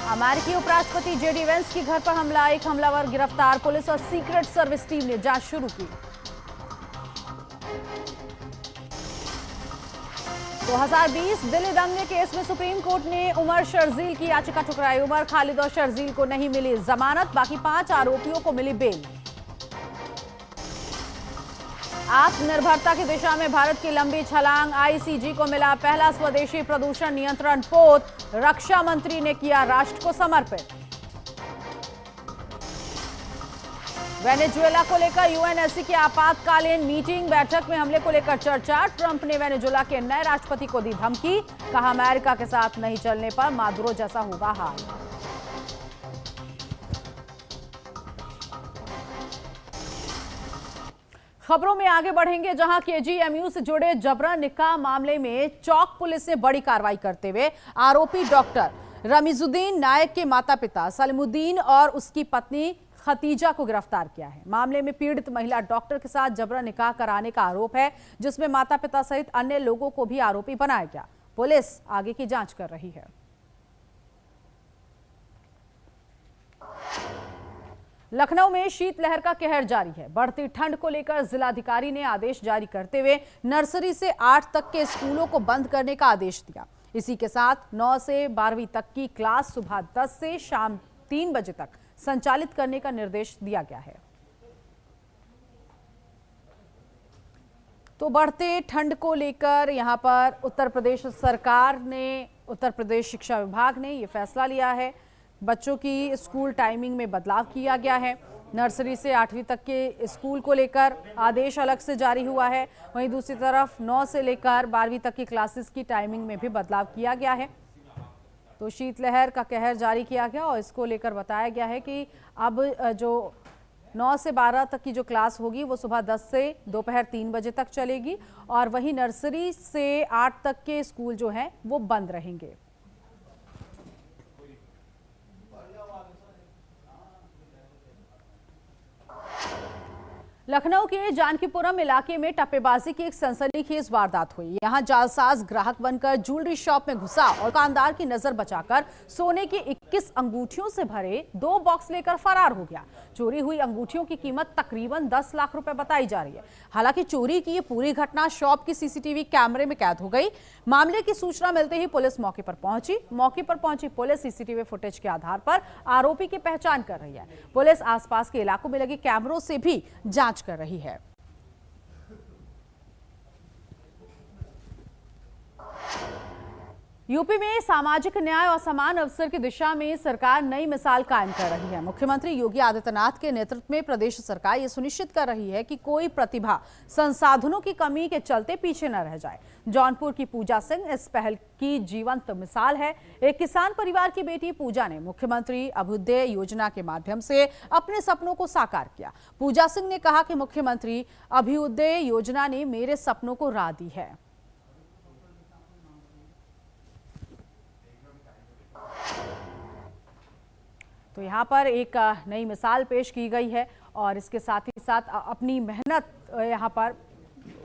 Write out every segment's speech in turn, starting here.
अमेरिकी उपराष्ट्रपति JD Vance के घर पर हमला, एक हमलावर गिरफ्तार, पुलिस और सीक्रेट सर्विस टीम ने जांच शुरू की। 2020 दिल्ली दंगे केस में सुप्रीम कोर्ट ने उमर शर्जील की याचिका ठुकराई। उमर, खालिद और शर्जील को नहीं मिली जमानत, बाकी 5 आरोपियों को मिली बेल। आत्मनिर्भरता की दिशा में भारत की लंबी छलांग, आईसीजी को मिला पहला स्वदेशी प्रदूषण नियंत्रण पोत, रक्षा मंत्री ने किया राष्ट्र को समर्पित। वेनेजुएला को लेकर यूएनएससी की आपातकालीन मीटिंग, बैठक में हमले को लेकर चर्चा। ट्रंप ने वेनेजुएला के नए राष्ट्रपति को दी धमकी, कहा अमेरिका के साथ नहीं चलने पर मादुरो जैसा होगा हाल। खबरों में आगे बढ़ेंगे, जहां केजीएमयू से जुड़े जबरन निकाह मामले में चौक पुलिस ने बड़ी कार्रवाई करते हुए आरोपी डॉक्टर रमीजुद्दीन नायक के माता पिता सलीमुद्दीन और उसकी पत्नी खतीजा को गिरफ्तार किया है। मामले में पीड़ित महिला डॉक्टर के साथ जबरन निकाह कराने का आरोप है, जिसमें माता पिता सहित अन्य लोगों को भी आरोपी बनाया गया। पुलिस आगे की जांच कर रही है। लखनऊ में शीतलहर का कहर जारी है। बढ़ती ठंड को लेकर जिलाधिकारी ने आदेश जारी करते हुए नर्सरी से 8 तक के स्कूलों को बंद करने का आदेश दिया। इसी के साथ 9 से 12वीं तक की क्लास सुबह 10 से शाम 3 बजे तक संचालित करने का निर्देश दिया गया है। तो बढ़ते ठंड को लेकर यहां पर उत्तर प्रदेश सरकार ने, उत्तर प्रदेश शिक्षा विभाग ने यह फैसला लिया है। बच्चों की स्कूल टाइमिंग में बदलाव किया गया है। नर्सरी से 8वीं तक के स्कूल को लेकर आदेश अलग से जारी हुआ है। वहीं दूसरी तरफ 9 से लेकर 12वीं तक की क्लासेस की टाइमिंग में भी बदलाव किया गया है। तो शीतलहर का कहर जारी किया गया और इसको लेकर बताया गया है कि अब जो 9 से 12 तक की जो क्लास होगी वो सुबह 10 से दोपहर 3 बजे तक चलेगी और वहीं नर्सरी से 8 तक के स्कूल जो हैं वो बंद रहेंगे। लखनऊ के जानकीपुरम इलाके में टप्पेबाजी की एक सनसनीखेज वारदात हुई। यहां जालसाज ग्राहक बनकर ज्वेलरी शॉप में घुसा और दुकानदार की नजर बचाकर सोने की 21 अंगूठियों से भरे 2 बॉक्स लेकर फरार हो गया। चोरी हुई अंगूठियों की कीमत तकरीबन 10 लाख रुपए बताई जा रही है। हालांकि चोरी की ये पूरी घटना शॉप की सीसीटीवी कैमरे में कैद हो गई। मामले की सूचना मिलते ही पुलिस मौके पर पहुंची। मौके पर पहुंची पुलिस सीसीटीवी फुटेज के आधार पर आरोपी की पहचान कर रही है। पुलिस आसपास के इलाकों में लगे कैमरों से भी जांच कर रही है। यूपी में सामाजिक न्याय और समान अवसर की दिशा में सरकार नई मिसाल कायम कर रही है। मुख्यमंत्री योगी आदित्यनाथ के नेतृत्व में प्रदेश सरकार ये सुनिश्चित कर रही है कि कोई प्रतिभा संसाधनों की कमी के चलते पीछे न रह जाए। जौनपुर की पूजा सिंह इस पहल की जीवंत मिसाल है। एक किसान परिवार की बेटी पूजा ने मुख्यमंत्री अभ्युदय योजना के माध्यम से अपने सपनों को साकार किया। पूजा सिंह ने कहा कि मुख्यमंत्री अभ्युदय योजना ने मेरे सपनों को राह दी है। तो यहाँ पर एक नई मिसाल पेश की गई है और इसके साथ ही साथ अपनी मेहनत यहाँ पर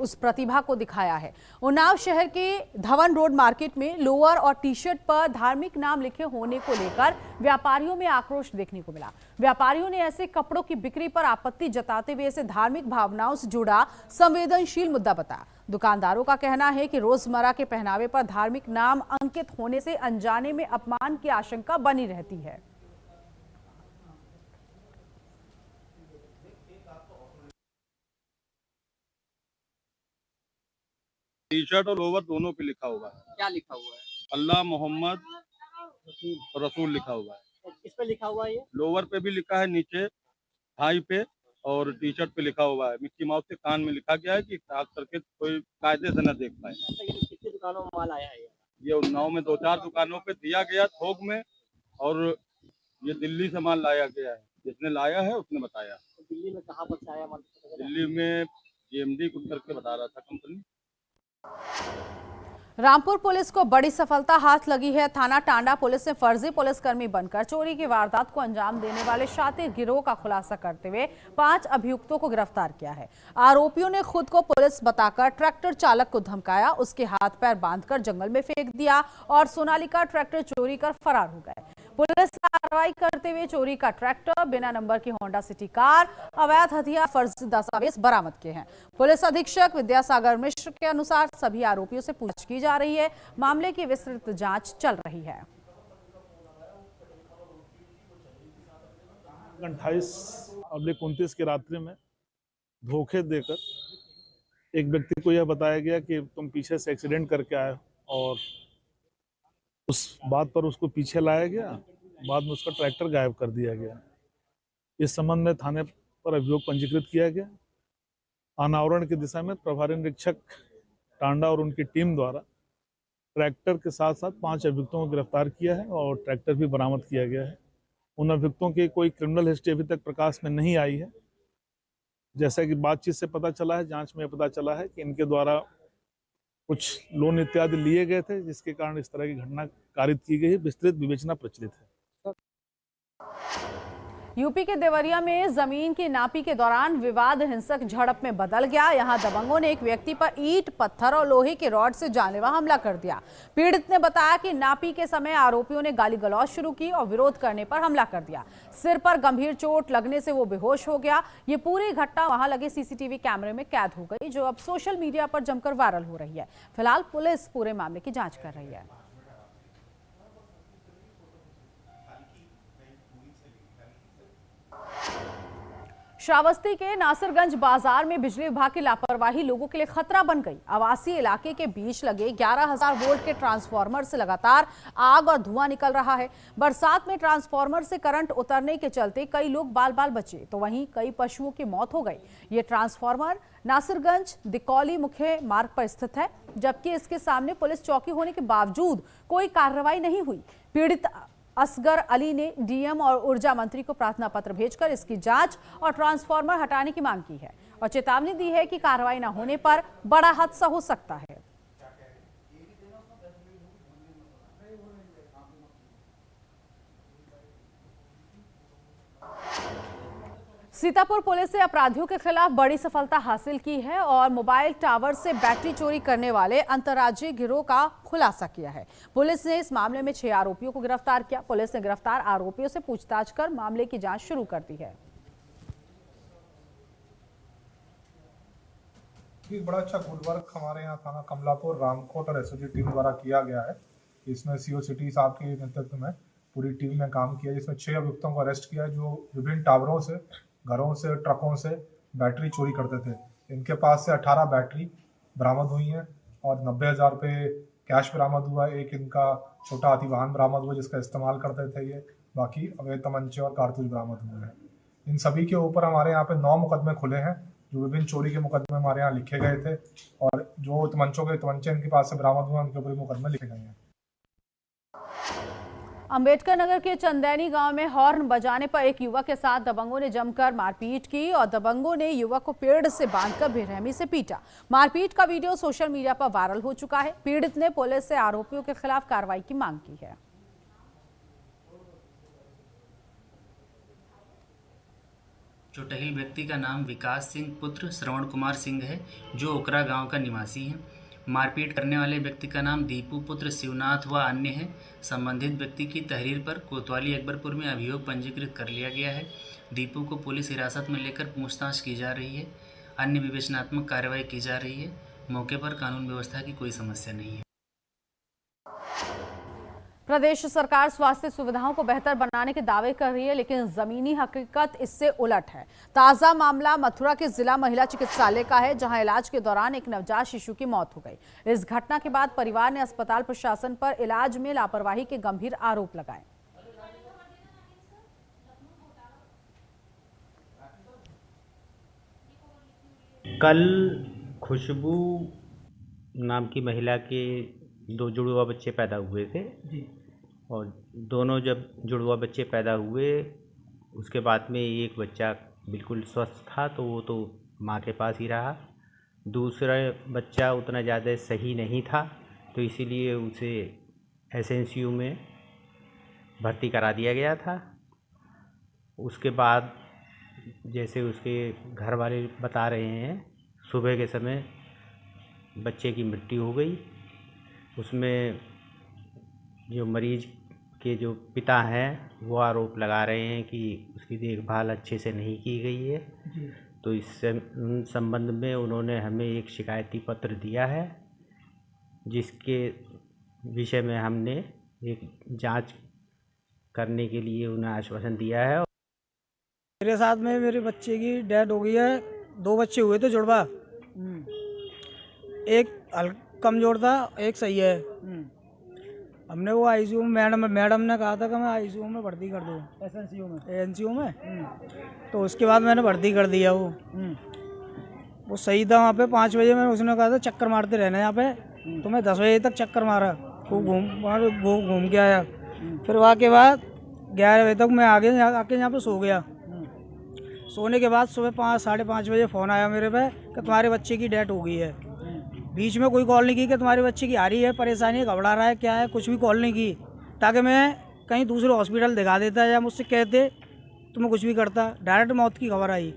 उस प्रतिभा को दिखाया है। उन्नाव शहर के धवन रोड मार्केट में लोअर और टी शर्ट पर धार्मिक नाम लिखे होने को लेकर व्यापारियों में आक्रोश देखने को मिला। व्यापारियों ने ऐसे कपड़ों की बिक्री पर आपत्ति जताते हुए इसे धार्मिक भावनाओं से जुड़ा संवेदनशील मुद्दा बताया। दुकानदारों का कहना है कि रोजमर्रा के पहनावे पर धार्मिक नाम अंकित होने से अनजाने में अपमान की आशंका बनी रहती है। टी शर्ट और लोवर दोनों पे लिखा हुआ है। क्या लिखा हुआ है? अल्लाह मोहम्मद रसूल लिखा हुआ है। किस पे लिखा हुआ है ये? लोवर पे भी लिखा है, नीचे थाई पे और टी शर्ट पे लिखा हुआ है। मिक्की माउस के कान में लिखा गया है कि खास करके कोई कायदे से न देख पाए। कितनी दुकानों में माल आया है? ये उन्नाव में 2-4 दुकानों पे दिया गया थोक में और ये दिल्ली से माल लाया गया है। जिसने लाया है उसने बताया। तो दिल्ली में कहाँ पर से आया माल? दिल्ली में जीएमडी कुछ करके बता रहा था कंपनी। रामपुर पुलिस को बड़ी सफलता हाथ लगी है। थाना टांडा पुलिस ने फर्जी पुलिसकर्मी बनकर चोरी की वारदात को अंजाम देने वाले शातिर गिरोह का खुलासा करते हुए 5 अभियुक्तों को गिरफ्तार किया है। आरोपियों ने खुद को पुलिस बताकर ट्रैक्टर चालक को धमकाया, उसके हाथ पैर बांधकर जंगल में फेंक दिया और सोनालिका ट्रैक्टर चोरी कर फरार हो गए। पुलिस कार्रवाई करते हुए चोरी का ट्रैक्टर, बिना नंबर की होंडा सिटी कार, अवैध हथियार, फर्जी दस्तावेज बरामद किए हैं। पुलिस अधीक्षक विद्यासागर मिश्र के अनुसार सभी आरोपियों से पूछताछ की जा रही है। मामले की विस्तृत जांच चल रही है। 28/29 की रात्रि में धोखे देकर एक व्यक्ति को यह बताया गया कि तुम पीछे से एक्सीडेंट करके आए हो और उस बात पर उसको पीछे लाया गया। बाद में उसका ट्रैक्टर गायब कर दिया गया। इस संबंध में थाने पर अभियोग पंजीकृत किया गया। अनावरण की दिशा में प्रभारी निरीक्षक टांडा और उनकी टीम द्वारा ट्रैक्टर के साथ साथ 5 अभियुक्तों को गिरफ्तार किया है और ट्रैक्टर भी बरामद किया गया है। उन अभियुक्तों की कोई क्रिमिनल हिस्ट्री अभी तक प्रकाश में नहीं आई है। जैसा कि बातचीत से पता चला है, जांच में पता चला है कि इनके द्वारा कुछ लोन इत्यादि लिए गए थे, जिसके कारण इस तरह की घटना कारित की गई है। विस्तृत विवेचना प्रचलित है। यूपी के देवरिया में जमीन की नापी के दौरान विवाद हिंसक झड़प में बदल गया। यहां दबंगों ने एक व्यक्ति पर ईंट, पत्थर और लोहे के रॉड से जानलेवा हमला कर दिया। पीड़ित ने बताया कि नापी के समय आरोपियों ने गाली गलौज शुरू की और विरोध करने पर हमला कर दिया। सिर पर गंभीर चोट लगने से वो बेहोश हो गया। ये पूरी घटना वहां लगे सीसीटीवी कैमरे में कैद हो गई, जो अब सोशल मीडिया पर जमकर वायरल हो रही है। फिलहाल पुलिस पूरे मामले की जांच कर रही है। श्रावस्ती के नासिरगंज बाजार में बिजली विभाग की लापरवाही लोगों के लिए खतरा बन गई। आवासीय इलाके के बीच लगे 11,000 वोल्ट के ट्रांसफार्मर से लगातार आग और धुआं निकल रहा है। बरसात में ट्रांसफार्मर से करंट उतरने के चलते कई लोग बाल बाल बचे, तो वहीं कई पशुओं की मौत हो गई। ये ट्रांसफार्मर नासिरगंज दिकौली मुख्य मार्ग पर स्थित है, जबकि इसके सामने पुलिस चौकी होने के बावजूद कोई कार्रवाई नहीं हुई। पीड़ित असगर अली ने डीएम और ऊर्जा मंत्री को प्रार्थना पत्र भेजकर इसकी जांच और ट्रांसफार्मर हटाने की मांग की है और चेतावनी दी है कि कार्रवाई न होने पर बड़ा हादसा हो सकता है। सीतापुर पुलिस ने अपराधियों के खिलाफ बड़ी सफलता हासिल की है और मोबाइल टावर से बैटरी चोरी करने वाले अंतर्राज्यीय गिरोह का खुलासा किया है। पुलिस ने इस मामले में 6 आरोपियों को गिरफ्तार किया। पुलिस ने गिरफ्तार आरोपियों से पूछताछ कर मामले की जांच शुरू कर दी है। बड़ा अच्छा गुडवर्क हमारे यहाँ थाना कमलापुर, रामकोट और एसओजी टीम द्वारा किया गया है। इसमें सीओ सिटी साहब के नेतृत्व में पूरी टीम ने काम किया, जिसमें 6 अभियुक्तों को अरेस्ट किया, जो विभिन्न टावरों से, घरों से, ट्रकों से बैटरी चोरी करते थे। इनके पास से 18 बैटरी बरामद हुई हैं और 90,000 रुपये कैश बरामद हुआ। एक इनका छोटा हाथी वाहन बरामद हुआ जिसका इस्तेमाल करते थे ये। बाकी अवैध तमंचे और कारतूस बरामद हुए हैं। इन सभी के ऊपर हमारे यहाँ पे 9 मुकदमे खुले हैं, जो विभिन्न चोरी के मुकदमे हमारे यहाँ लिखे गए थे, और जो तमंचे इनके पास से बरामद हुए उनके ऊपर मुकदमे लिखे गए हैं। अंबेडकर नगर के चंदैनी गांव में हॉर्न बजाने पर एक युवक के साथ दबंगों ने जमकर मारपीट की और दबंगों ने युवक को पेड़ से बांधकर बेरहमी से पीटा। मारपीट का वीडियो सोशल मीडिया पर वायरल हो चुका है। पीड़ित ने पुलिस से आरोपियों के खिलाफ कार्रवाई की मांग की है। चोटहिल व्यक्ति का नाम विकास सिंह पुत्र श्रवण कुमार सिंह है, जो ओकरा गांव का निवासी है। मारपीट करने वाले व्यक्ति का नाम दीपू पुत्र शिवनाथ व अन्य है। संबंधित व्यक्ति की तहरीर पर कोतवाली अकबरपुर में अभियोग पंजीकृत कर लिया गया है। दीपू को पुलिस हिरासत में लेकर पूछताछ की जा रही है। अन्य विवेचनात्मक कार्रवाई की जा रही है। मौके पर कानून व्यवस्था की कोई समस्या नहीं है। प्रदेश सरकार स्वास्थ्य सुविधाओं को बेहतर बनाने के दावे कर रही है, लेकिन जमीनी हकीकत इससे उलट है। ताजा मामला मथुरा के जिला महिला चिकित्सालय का है, जहां इलाज के दौरान एक नवजात शिशु की मौत हो गई। इस घटना के बाद परिवार ने अस्पताल प्रशासन पर इलाज में लापरवाही के गंभीर आरोप लगाए। कल खुशबू नाम की महिला के 2 जुड़वा बच्चे पैदा हुए थे जी। और दोनों जब जुड़वा बच्चे पैदा हुए, उसके बाद में एक बच्चा बिल्कुल स्वस्थ था, तो वो तो माँ के पास ही रहा। दूसरा बच्चा उतना ज़्यादा सही नहीं था, तो इसीलिए उसे एसएनसीयू में भर्ती करा दिया गया था। उसके बाद जैसे उसके घर वाले बता रहे हैं, सुबह के समय बच्चे की मृत्यु हो गई। उसमें जो मरीज के जो पिता हैं वो आरोप लगा रहे हैं कि उसकी देखभाल अच्छे से नहीं की गई है। तो इस संबंध में उन्होंने हमें एक शिकायती पत्र दिया है, जिसके विषय में हमने एक जांच करने के लिए उन्हें आश्वासन दिया है। मेरे साथ में मेरे बच्चे की डेथ हो गई है। 2 बच्चे हुए थे जुड़वा, एक कमजोर था, एक सही है। हमने वो आईसीयू में मैडम ने कहा था कि मैं आईसीयू में भर्ती कर दूँ, एनसीयू में। तो उसके बाद मैंने भर्ती कर दिया। वो सही था। वहाँ पे 5 बजे में उसने कहा था चक्कर मारते रहना यहाँ पे, तो मैं 10 बजे तक चक्कर मारा, खूब घूम के आया। फिर वहाँ के बाद 11 बजे तक मैं आके यहाँ पे सो गया। सोने के बाद सुबह 5-5:30 बजे फ़ोन आया मेरे पे कि तुम्हारे बच्चे की डेथ हो गई है। बीच में कोई कॉल नहीं की कि तुम्हारे बच्चे की आ रही है परेशानी, घबरा रहा है, क्या है, कुछ भी कॉल नहीं की, ताकि मैं कहीं दूसरे हॉस्पिटल दिखा देता या मुझसे कहते तो मैं कुछ भी करता। डायरेक्ट मौत की खबर आई।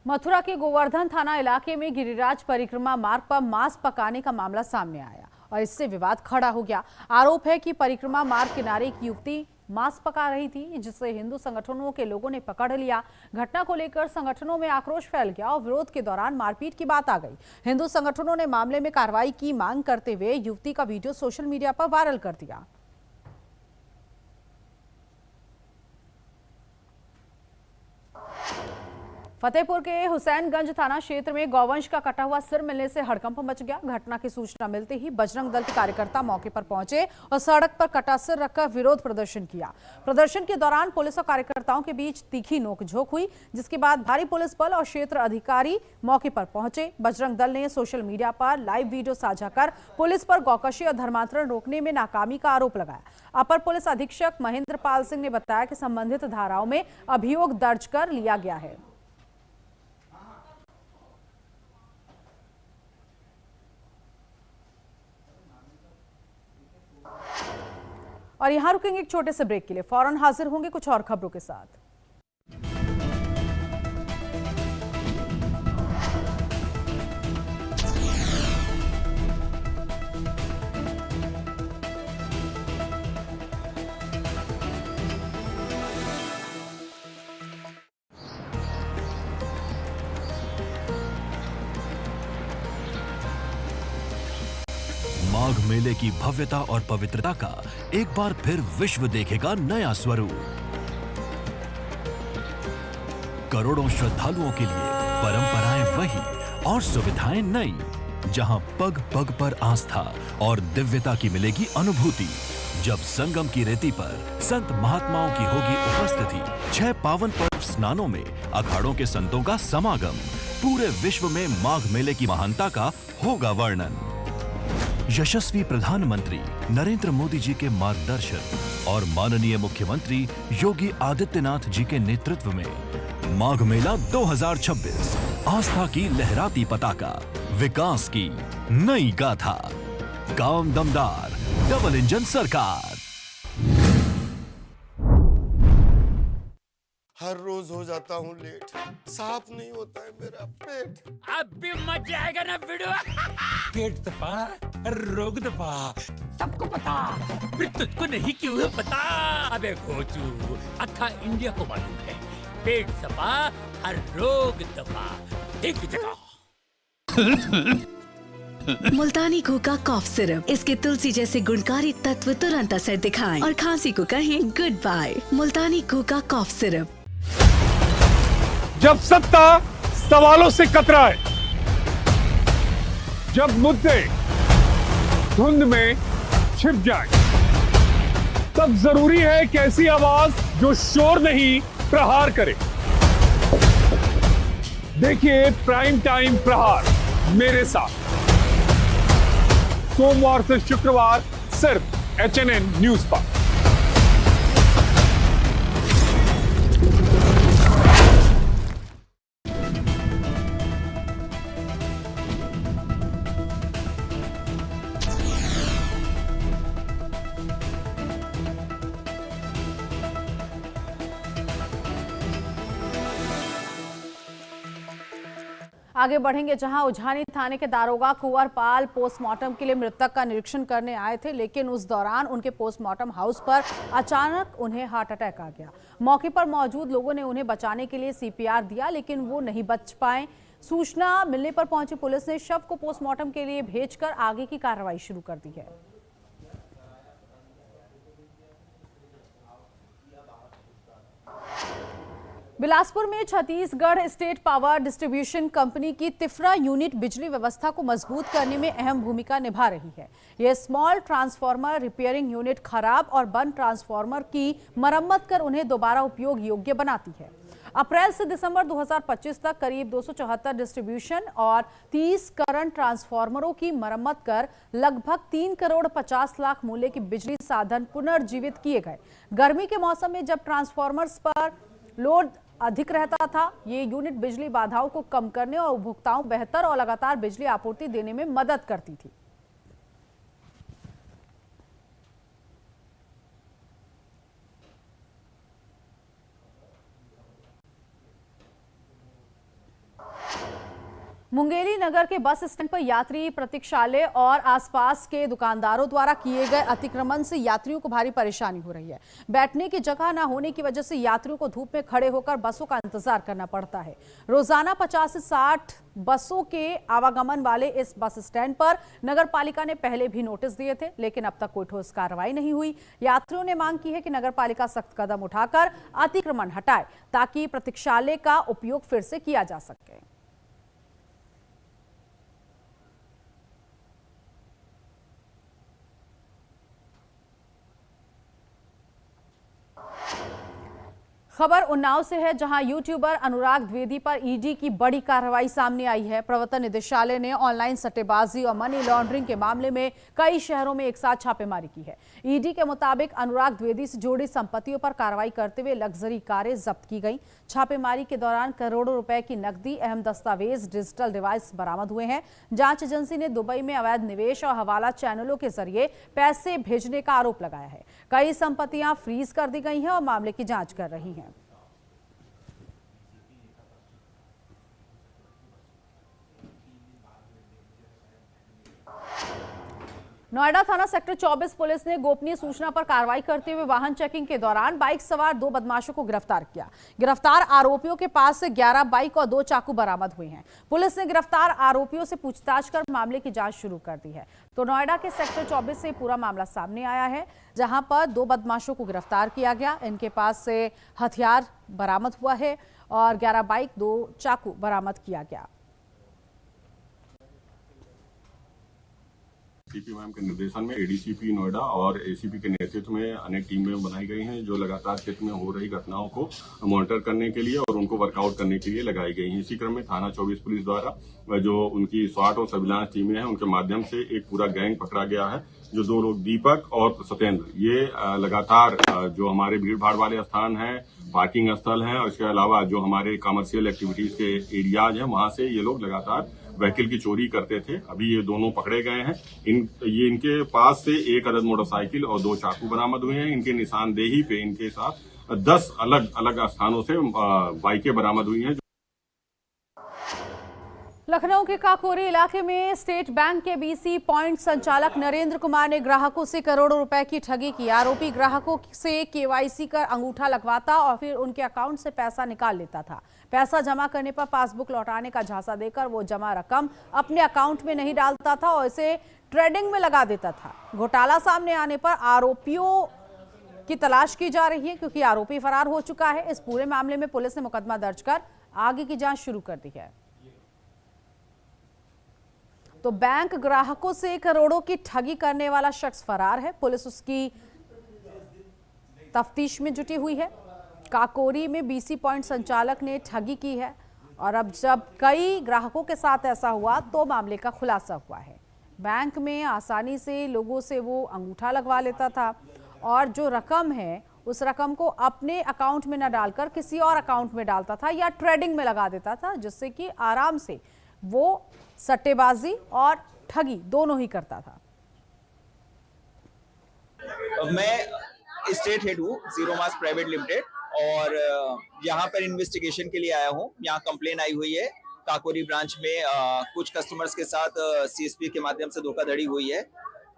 मथुरा के गोवर्धन थाना इलाके में गिरिराज परिक्रमा मार्ग पर मांस पकाने का मामला सामने आया और इससे विवाद खड़ा हो गया। आरोप है कि परिक्रमा मार्ग किनारे एक युवती मांस पका रही थी, जिसे हिंदू संगठनों के लोगों ने पकड़ लिया। घटना को लेकर संगठनों में आक्रोश फैल गया और विरोध के दौरान मारपीट की बात आ गई। हिंदू संगठनों ने मामले में कार्रवाई की मांग करते हुए युवती का वीडियो सोशल मीडिया पर वायरल कर दिया। फतेहपुर के हुसैनगंज थाना क्षेत्र में गौवंश का कटा हुआ सिर मिलने से हड़कंप मच गया। घटना की सूचना मिलते ही बजरंग दल के कार्यकर्ता मौके पर पहुंचे और सड़क पर कटा सिर रखकर विरोध प्रदर्शन किया। प्रदर्शन के दौरान पुलिस और कार्यकर्ताओं के बीच तीखी नोकझोंक हुई, जिसके बाद भारी पुलिस बल और क्षेत्र अधिकारी मौके पर पहुंचे। बजरंग दल ने सोशल मीडिया पर लाइव वीडियो साझा कर पुलिस पर गौकशी और धर्मांतरण रोकने में नाकामी का आरोप लगाया। अपर पुलिस अधीक्षक महेंद्र पाल सिंह ने बताया कि संबंधित धाराओं में अभियोग दर्ज कर लिया गया है। और यहां रुकेंगे एक छोटे से ब्रेक के लिए, फौरन हाजिर होंगे कुछ और खबरों के साथ। माघ मेले की भव्यता और पवित्रता का एक बार फिर विश्व देखेगा नया स्वरूप। करोड़ों श्रद्धालुओं के लिए परंपराएं वही और सुविधाएं नई, जहां पग पग पर आस्था और दिव्यता की मिलेगी अनुभूति। जब संगम की रेती पर संत महात्माओं की होगी उपस्थिति, 6 पावन पर्व स्नानों में अखाड़ों के संतों का समागम, पूरे विश्व में माघ मेले की महानता का होगा वर्णन। यशस्वी प्रधानमंत्री नरेंद्र मोदी जी के मार्गदर्शन और माननीय मुख्यमंत्री योगी आदित्यनाथ जी के नेतृत्व में माघ मेला 2026 आस्था की लहराती पताका, विकास की नई गाथा, काम दमदार, डबल इंजन सरकार। हर रोज हो जाता हूँ लेट, साफ नहीं होता है मेरा पेट। अब भी मत जाएगा ना वीडियो। पेट दबा, रोग दबा, सबको पता, फिर तुझको नहीं क्यों है पता? अबे घोचू, अथा इंडिया को मालूम है, पेट दबा, हर रोग दबा, एक ही जगह। मुल्तानी घोका कॉफ सिरप, इसके तुलसी जैसे गुणकारी तत्व तुरंत असर दिखाएं और खांसी को कहें गुड बाय। मुल्तानी घोका कॉफ सिरप। जब सत्ता सवालों से कतराए, जब मुद्दे धुंध में छिप जाए, तब जरूरी है कि ऐसी आवाज जो शोर नहीं प्रहार करे। देखिए प्राइम टाइम प्रहार मेरे साथ, सोमवार से शुक्रवार सिर्फ HNN न्यूज पर। आगे बढ़ेंगे, जहां उझानी थाने के दारोगा कुंवर पाल पोस्टमार्टम के लिए मृतक का निरीक्षण करने आए थे, लेकिन उस दौरान उनके पोस्टमार्टम हाउस पर अचानक उन्हें हार्ट अटैक आ गया। मौके पर मौजूद लोगों ने उन्हें बचाने के लिए CPR दिया, लेकिन वो नहीं बच पाए। सूचना मिलने पर पहुंची पुलिस ने शव को पोस्टमार्टम के लिए भेजकर आगे की कार्रवाई शुरू कर दी है। बिलासपुर में Chhattisgarh state power distribution company की तिफरा यूनिट बिजली व्यवस्था को मजबूत करने में अहम भूमिका निभा रही है। यह स्मॉल ट्रांसफार्मर रिपेयरिंग यूनिट खराब और बंद ट्रांसफार्मर की मरम्मत कर उन्हें दोबारा उपयोग योग्य बनाती है। अप्रैल से दिसंबर 2025 तक करीब 274 डिस्ट्रीब्यूशन और 30 करंट ट्रांसफार्मरों की मरम्मत कर लगभग 3 करोड़ 50 लाख मूल्य की बिजली साधन पुनर्जीवित किए गए। गर्मी के मौसम में जब ट्रांसफार्मर्स पर लोड अधिक रहता था, ये यूनिट बिजली बाधाओं को कम करने और उपभोक्ताओं को बेहतर और लगातार बिजली आपूर्ति देने में मदद करती थी। मुंगेली नगर के बस स्टैंड पर यात्री प्रतीक्षालय और आसपास के दुकानदारों द्वारा किए गए अतिक्रमण से यात्रियों को भारी परेशानी हो रही है। बैठने की जगह न होने की वजह से यात्रियों को धूप में खड़े होकर बसों का इंतजार करना पड़ता है। रोजाना 50 से 60 बसों के आवागमन वाले इस बस स्टैंड पर नगर पालिका ने पहले भी नोटिस दिए थे, लेकिन अब तक कोई ठोस कार्रवाई नहीं हुई। यात्रियों ने मांग की है कि नगर पालिका सख्त कदम उठाकर अतिक्रमण हटाए ताकि प्रतीक्षालय का उपयोग फिर से किया जा सके। खबर उन्नाव से है, जहां यूट्यूबर अनुराग द्विवेदी पर ईडी की बड़ी कार्रवाई सामने आई है। प्रवर्तन निदेशालय ने ऑनलाइन सट्टेबाजी और मनी लॉन्ड्रिंग के मामले में कई शहरों में एक साथ छापेमारी की है। ईडी के मुताबिक अनुराग द्विवेदी से जुड़ी संपत्तियों पर कार्रवाई करते हुए लग्जरी कारें जब्त की गई। छापेमारी के दौरान करोड़ों रुपए की नकदी, अहम दस्तावेज, डिजिटल डिवाइस बरामद हुए हैं। जांच एजेंसी ने दुबई में अवैध निवेश और हवाला चैनलों के जरिए पैसे भेजने का आरोप लगाया है। कई संपत्तियां फ्रीज कर दी गई हैं और मामले की जांच कर रही हैं। नोएडा थाना सेक्टर 24 पुलिस ने गोपनीय सूचना पर कार्रवाई करते हुए वाहन चेकिंग के दौरान बाइक सवार 2 बदमाशों को गिरफ्तार किया। गिरफ्तार आरोपियों के पास से 11 बाइक और 2 चाकू बरामद हुए हैं। पुलिस ने गिरफ्तार आरोपियों से पूछताछ कर मामले की जांच शुरू कर दी है। तो नोएडा के सेक्टर 24 से पूरा मामला सामने आया है, जहां पर 2 बदमाशों को गिरफ्तार किया गया। इनके पास से हथियार बरामद हुआ है और 11 बाइक, 2 चाकू बरामद किया गया। सीपी मैम के निर्देशन में एडीसीपी नोएडा और एसीपी के नेतृत्व में अनेक टीमें बनाई गई हैं, जो लगातार क्षेत्र में हो रही घटनाओं को मॉनिटर करने के लिए और उनको वर्कआउट करने के लिए लगाई गई हैं। इसी क्रम में थाना 24 पुलिस द्वारा जो उनकी स्वाट और सर्विलांस टीमें हैं, उनके माध्यम से एक पूरा गैंग पकड़ा गया है। जो 2 लोग दीपक और सत्येंद्र, ये लगातार जो हमारे भीड़ भाड़ वाले स्थान हैं, पार्किंग स्थल हैं और इसके अलावा जो हमारे कमर्शियल एक्टिविटीज के एरियाज हैं, वहां से ये लोग लगातार व्हीकल की चोरी करते थे। अभी ये दोनों पकड़े गए हैं। इनके पास से 1 अदद मोटरसाइकिल और 2 चाकू बरामद हुए हैं। इनके निशानदेही पे इनके साथ 10 अलग अलग स्थानों से बाइकें बरामद हुई हैं। लखनऊ के काकोरी इलाके में स्टेट बैंक के BC पॉइंट संचालक नरेंद्र कुमार ने ग्राहकों से करोड़ों रुपए की ठगी की। आरोपी ग्राहकों से KYC कर अंगूठा लगवाता और फिर उनके अकाउंट से पैसा निकाल लेता था। पैसा जमा करने पर पासबुक लौटाने का झांसा देकर वो जमा रकम अपने अकाउंट में नहीं डालता था और इसे ट्रेडिंग में लगा देता था। घोटाला सामने आने पर आरोपियों की तलाश की जा रही है, क्योंकि आरोपी फरार हो चुका है। इस पूरे मामले में पुलिस ने मुकदमा दर्ज कर आगे की जांच शुरू कर दी है। तो बैंक ग्राहकों से करोड़ों की ठगी करने वाला शख्स फरार है। पुलिस उसकी तफ्तीश में जुटी हुई है। काकोरी में BC पॉइंट संचालक ने ठगी की है और अब जब कई ग्राहकों के साथ ऐसा हुआ तो मामले का खुलासा हुआ है। बैंक में आसानी से लोगों से वो अंगूठा लगवा लेता था और जो रकम है उस रकम को अपने अकाउंट में न डालकर किसी और अकाउंट में डालता था या ट्रेडिंग में लगा देता था, जिससे कि आराम से वो सट्टेबाजी और ठगी दोनों ही करता था। मैं स्टेट हेड हूँ जीरो मास प्राइवेट लिमिटेड और यहाँ पर इन्वेस्टिगेशन के लिए आया हूँ। यहाँ कंप्लेन आई हुई है काकोरी ब्रांच में कुछ कस्टमर्स के साथ CSP के माध्यम से धोखाधड़ी हुई है।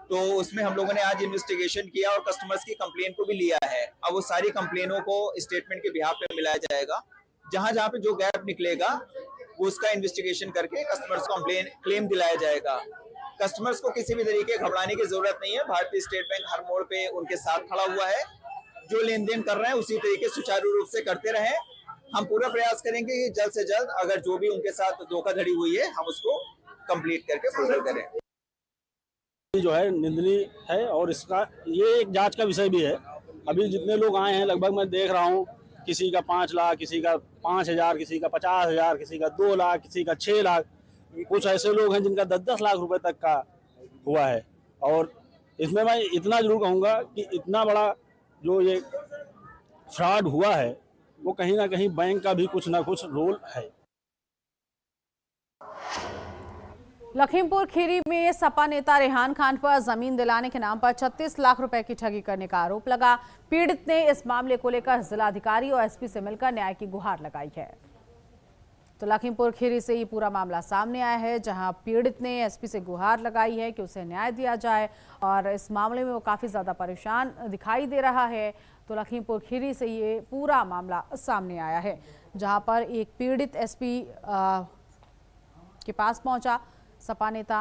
तो उसमें हम लोगों ने आज इन्वेस्टिगेशन किया और कस्टमर्स की कंप्लेन को भी लिया है। अब वो सारी कंप्लेनों को स्टेटमेंट के बिहाफ पे मिलाया जाएगा। जहां जहां पे जो गैप निकलेगा वो उसका इन्वेस्टिगेशन करके कस्टमर्स को क्लेम दिलाया जाएगा। कस्टमर्स को किसी भी तरीके घबराने की जरूरत नहीं है। भारतीय स्टेट बैंक हर मोड़ पे उनके साथ खड़ा हुआ है। जो लेन देन कर रहे हैं उसी तरीके सुचारू रूप से करते रहें। हम पूरा प्रयास करेंगे कि जल्द से जल्द अगर जो भी उनके साथ धोखाधड़ी हुई है हम उसको कंप्लीट करके फुलफिल करें। जो है निंदनीय है और इसका ये एक जांच का विषय भी है। अभी जितने लोग आए हैं लगभग मैं देख रहा हूँ, किसी का 5 लाख, किसी का 5,000, किसी का 50,000, किसी का 2 लाख, किसी का 6 लाख। कुछ ऐसे लोग हैं जिनका 10-10 लाख रुपए तक का हुआ है। और इसमें मैं इतना जरूर कहूँगा कि इतना बड़ा जो ये फ्रॉड हुआ है वो कहीं ना कहीं बैंक का भी कुछ ना कुछ रोल है। लखीमपुर खीरी में सपा नेता रेहान खान पर जमीन दिलाने के नाम पर 36 लाख रुपए की ठगी करने का आरोप लगा। पीड़ित ने इस मामले को लेकर जिलाधिकारी और SP से मिलकर न्याय की गुहार लगाई है। तो लखीमपुर खीरी से ये पूरा मामला सामने आया है, जहां पीड़ित ने SP से गुहार लगाई है कि उसे न्याय दिया जाए और इस मामले में वो काफ़ी ज़्यादा परेशान दिखाई दे रहा है। तो लखीमपुर खीरी से ये पूरा मामला सामने आया है, जहां पर एक पीड़ित SP के पास पहुंचा। सपा नेता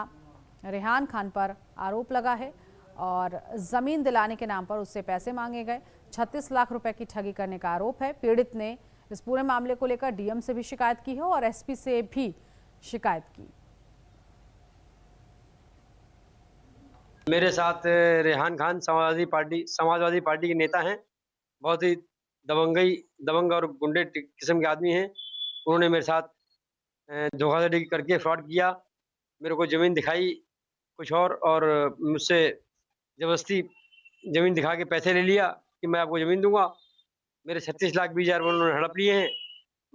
रेहान खान पर आरोप लगा है और ज़मीन दिलाने के नाम पर उससे पैसे मांगे गए। 36 लाख रुपए की ठगी करने का आरोप है। पीड़ित ने इस पूरे मामले को लेकर DM से भी शिकायत की है और SP से भी शिकायत की। मेरे साथ रेहान खान समाजवादी पार्टी के नेता हैं। बहुत ही दबंग और गुंडे किस्म के आदमी हैं। उन्होंने मेरे साथ धोखाधड़ी करके फ्रॉड किया। मेरे को ज़मीन दिखाई कुछ और मुझसे ज़बरदस्ती ज़मीन दिखा के पैसे ले लिया कि मैं आपको ज़मीन दूंगा। मेरे 36 लाख 20 हज़ार उन्होंने हड़प लिए हैं।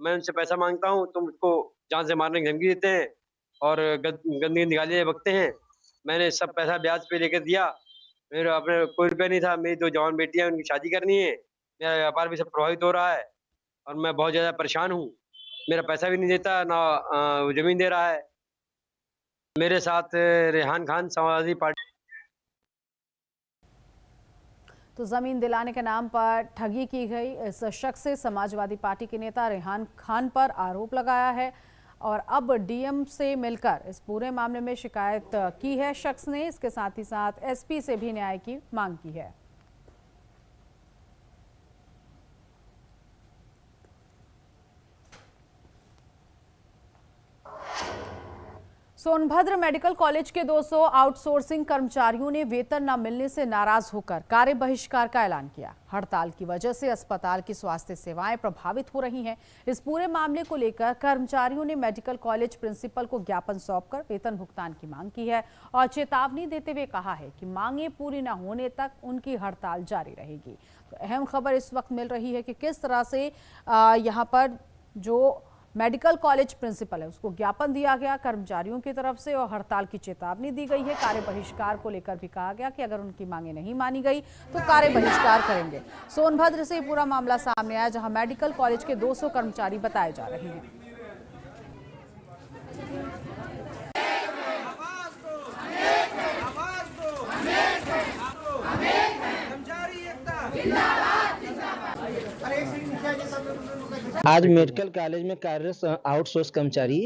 मैं उनसे पैसा मांगता हूं तो मुझको जान से मारने की धमकी देते हैं और गंदगी निकाले बकते हैं। मैंने सब पैसा ब्याज पे लेकर दिया। मेरा अपने कोई रुपया नहीं था। मेरी 2 जवान बेटियां, उनकी शादी करनी है। मेरा व्यापार भी सब प्रभावित हो रहा है और मैं बहुत ज़्यादा परेशान हूँ। मेरा पैसा भी नहीं देता, ना ज़मीन दे रहा है। मेरे साथ रेहान खान समाजवादी पार्टी। तो जमीन दिलाने के नाम पर ठगी की गई इस शख्स से समाजवादी पार्टी के नेता रेहान खान पर आरोप लगाया है और अब DM से मिलकर इस पूरे मामले में शिकायत की है शख्स ने। इसके साथ ही साथ SP से भी न्याय की मांग की है। सोनभद्र मेडिकल कॉलेज के 200 आउटसोर्सिंग कर्मचारियों ने वेतन न मिलने से नाराज होकर कार्य बहिष्कार का ऐलान किया। हड़ताल की वजह से अस्पताल की स्वास्थ्य सेवाएं प्रभावित हो रही हैं। इस पूरे मामले को लेकर कर्मचारियों ने मेडिकल कॉलेज प्रिंसिपल को ज्ञापन सौंपकर वेतन भुगतान की मांग की है और चेतावनी देते हुए कहा है कि मांगे पूरी न होने तक उनकी हड़ताल जारी रहेगी। तो अहम खबर इस वक्त मिल रही है कि किस तरह से यहाँ पर जो मेडिकल कॉलेज प्रिंसिपल है उसको ज्ञापन दिया गया कर्मचारियों की तरफ से और हड़ताल की चेतावनी दी गई है। कार्य बहिष्कार को लेकर भी कहा गया कि अगर उनकी मांगे नहीं मानी गई तो कार्य बहिष्कार करेंगे। सोनभद्र से पूरा मामला सामने आया, जहां मेडिकल कॉलेज के 200 कर्मचारी बताए जा रहे हैं। आज मेडिकल कॉलेज में कार्यरत आउटसोर्स कर्मचारी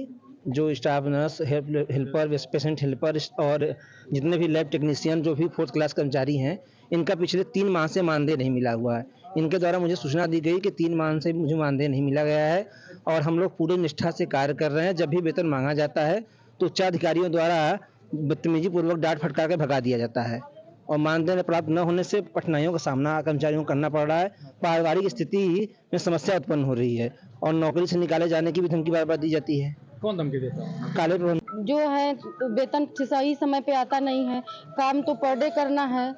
जो staff nurse, helper, patient helper और जितने भी लैब टेक्नीशियन जो भी 4th क्लास कर्मचारी हैं, इनका पिछले 3 माह से मानदेय नहीं मिला हुआ है। इनके द्वारा मुझे सूचना दी गई कि 3 माह से मुझे मानदेय नहीं मिला गया है और हम लोग पूरी निष्ठा से कार्य कर रहे हैं। जब भी वेतन मांगा जाता है तो उच्चाधिकारियों द्वारा बदतमीजी पूर्वक डांट फटकार के भगा दिया जाता है और मानदेय प्राप्त न होने से कठिनाइयों का सामना कर्मचारियों को करना पड़ रहा है। पारिवारिक स्थिति में समस्या उत्पन्न हो रही है और नौकरी से निकाले जाने की भी धमकी बार बार दी जाती है। कौन धमकी देता है? काले जो है वेतन सही समय पे आता नहीं है, काम तो पर डे करना है।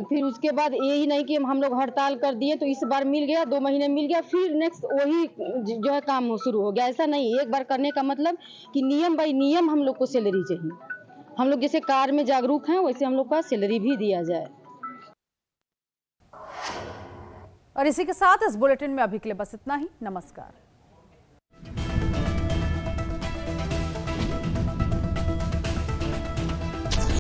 फिर उसके बाद यही नहीं कि हम लोग हड़ताल कर दिए तो इस बार मिल गया, 2 महीने मिल गया, फिर नेक्स्ट वही जो है काम शुरू हो गया। ऐसा नहीं, एक बार करने का मतलब कि नियम बाई नियम हम लोग को सैलरी चाहिए। हम लोग जैसे कार्य में जागरूक हैं वैसे हम लोग का सैलरी भी दिया जाए। और इसी के साथ इस बुलेटिन में अभी के लिए बस इतना ही। नमस्कार।